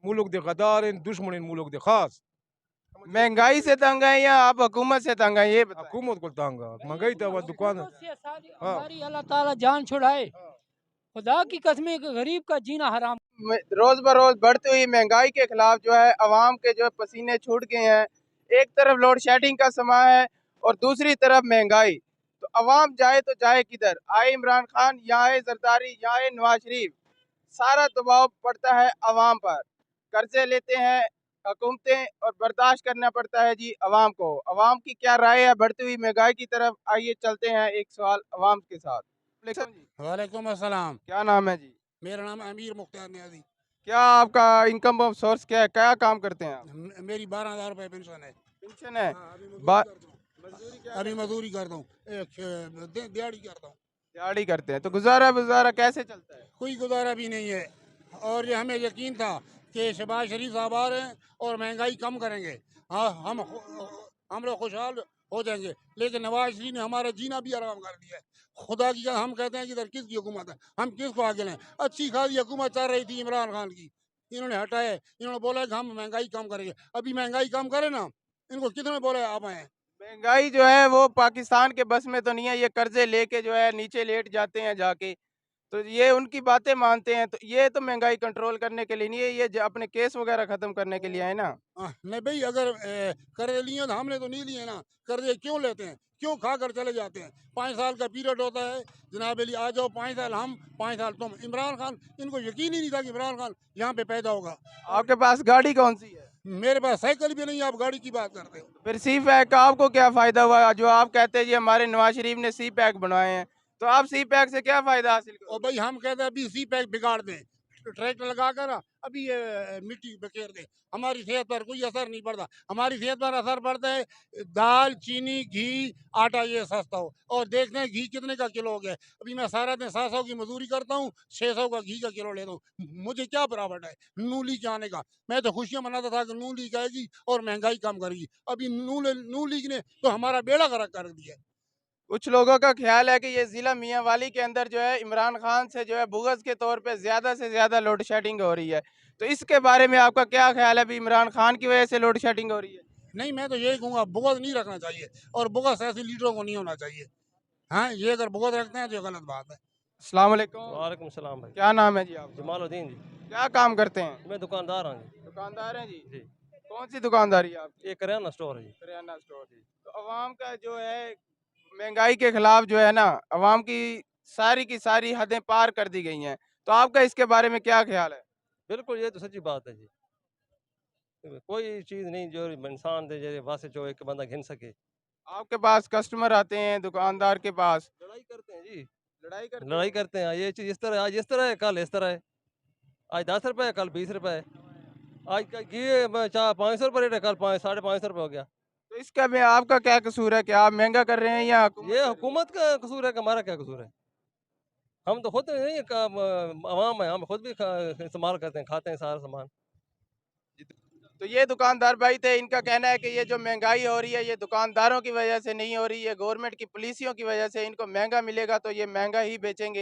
मुल्क दे गद्दार हैं, दुश्मन हैं मुल्क दे खास। महंगाई से तंग है या आप हुकूमत से तंग है, ये बताएं। हुकूमत को तंग है, महंगाई तो दुकान। हाँ। हमारी अल्लाह ताला जान छुड़ाए। खुदा की कसमें गरीब का जीना हराम। रोज बरोज बढ़ती हुई महंगाई के खिलाफ जो है अवाम के जो है पसीने छूट गए हैं। एक तरफ लोड शेडिंग का समय है और दूसरी तरफ महंगाई। तो अवाम जाए तो जाए किधर? आए इमरान खान, यहाँ आए जरदारी, यहाँ आए नवाज शरीफ। सारा दबाव पड़ता है अवाम पर। कर्जे लेते हैं हुकूमतें और बर्दाश्त करना पड़ता है जी अवाम को। अवाम की क्या राय है बढ़ती हुई महंगाई की तरफ? आइए चलते हैं एक सवाल अवाम के साथ। वालेकुम अस्सलाम। क्या नाम है जी? मेरा नाम अमीर मुख्तार नियाजी। क्या आपका इनकम ऑफ सोर्स क्या है? क्या काम करते हैं आप? मेरी 12,000 रुपये पेंशन है। पेंशन है। हाँ, बा- अभी मजदूरी करता हूँ, दिहाड़ी करता हूँ। दिहाड़ी करते हैं तो गुजारा कैसे चलता है? कोई गुजारा भी नहीं है। और ये हमें यकीन था कि शहबाज शरीफ साहब आ रहे हैं और महंगाई कम करेंगे। हाँ, हम लोग खुशहाल हो जाएंगे, लेकिन नवाज शरीफ ने हमारा जीना भी आराम कर दिया है। खुदा की हम कहते हैं कि इधर किसकी हुकूमत है, हम किसको आगे लें? अच्छी खासी हुकूमत चल रही थी इमरान खान की, इन्होंने हटाए। इन्होंने बोला कि हम महंगाई कम करेंगे। अभी महंगाई कम करे ना, इनको कितने बोले आप आए? महंगाई जो है वो पाकिस्तान के बस में तो नहीं है। ये कर्जे लेके जो है नीचे लेट जाते हैं जाके। तो ये उनकी बातें मानते हैं। तो ये तो महंगाई कंट्रोल करने के लिए नहीं है, ये अपने केस वगैरह खत्म करने के लिए है ना। नहीं भाई, अगर कर्जे लिए तो हमने तो नहीं लिए ना। कर्जे क्यों लेते हैं? क्यों खा कर चले जाते हैं? 5 साल का पीरियड होता है जनाब अली, आ जाओ 5 साल हम 5 साल तुम। इमरान खान, इनको यकीन ही नहीं था कि इमरान खान यहाँ पे पैदा होगा। आपके पास गाड़ी कौन सी है? मेरे पास साइकिल भी नहीं है, आप गाड़ी की बात करते हो। फिर सी पैक का आपको क्या फायदा हुआ? जो आप कहते हैं जी हमारे नवाज शरीफ ने सी पैक बनवाए हैं, तो आप सी पैक से क्या फायदा हासिल और करोगे? भाई हम कहते हैं अभी सी पैक बिगाड़ दें, ट्रैक्टर लगा कर ना अभी ये मिट्टी बखेर दें। हमारी सेहत पर कोई असर नहीं पड़ता। हमारी सेहत पर असर पड़ता है दाल, चीनी, घी, आटा ये सस्ता हो। और देखते हैं घी कितने का किलो हो गया। अभी मैं सारा दिन 700 की मजदूरी करता हूँ, 600 का घी का किलो लेता हूँ। मुझे क्या बराबर है नून लीग आने का? मैं तो खुशियाँ मनाता था कि नून लीग आएगी और महंगाई कम करेगी। अभी नून लीग ने तो हमारा बेड़ा गर्क कर दिया। कुछ लोगों का ख्याल है कि ये जिला मियांवाली के अंदर जो है इमरान खान से जो है बुग़्ज़ के तौर पे ज़्यादा से ज़्यादा लोड शेडिंग हो रही है। तो इसके बारे में आपका क्या ख्याल है? अभी इमरान खान की वजह से लोड शेडिंग हो रही है? नहीं, मैं तो यही कहूँगा बुग़्ज़ नहीं रखना चाहिए और बुग़्ज़ ऐसे लीडरों को नहीं होना चाहिए। हाँ, ये अगर बुग़्ज़ रखते हैं तो ये गलत बात है। अस्सलाम वालेकुम। वालेकुम सलाम भाई। क्या नाम है जी आपका? जमालुद्दीन जी। क्या काम करते हैं? मैं दुकानदार हूँ जी। दुकानदार हैं जी। जी। कौन सी दुकानदारी है आपकी? ये करियाना स्टोर है जी। किराना स्टोर। तो अवाम का जो है महंगाई के खिलाफ जो है ना, अवाम की सारी हदें पार कर दी गई हैं। तो आपका इसके बारे में क्या ख्याल है? बिल्कुल ये तो सच्ची बात है जी। कोई चीज़ नहीं जो इंसान दे जे वास्ते जो एक बंदा घिन सके। आपके पास कस्टमर आते हैं दुकानदार के पास, लड़ाई करते हैं जी। लड़ाई करते लड़ाई हैं? करते हैं। ये चीज़ इस तरह आज इस तरह है, कल इस तरह है। आज 10 रुपए है, कल 20 रुपए है। आज का घी 500 रुपए रेट है, कल 5 550 रुपए हो गया। तो इसका में आपका क्या कसूर है कि आप महंगा कर रहे हैं या हुकूमत ये कर रही है? हुकूमत का कसूर है कि हमारा क्या कसूर है? हम तो खुद नहीं अवाम है, हम खुद भी इस्तेमाल करते हैं, खाते हैं सारा सामान। तो ये दुकानदार भाई थे, इनका कहना है कि ये जो महंगाई हो रही है ये दुकानदारों की वजह से नहीं हो रही है, गवर्नमेंट की पॉलिसियों की वजह से। इनको महंगा मिलेगा तो ये महंगा ही बेचेंगे।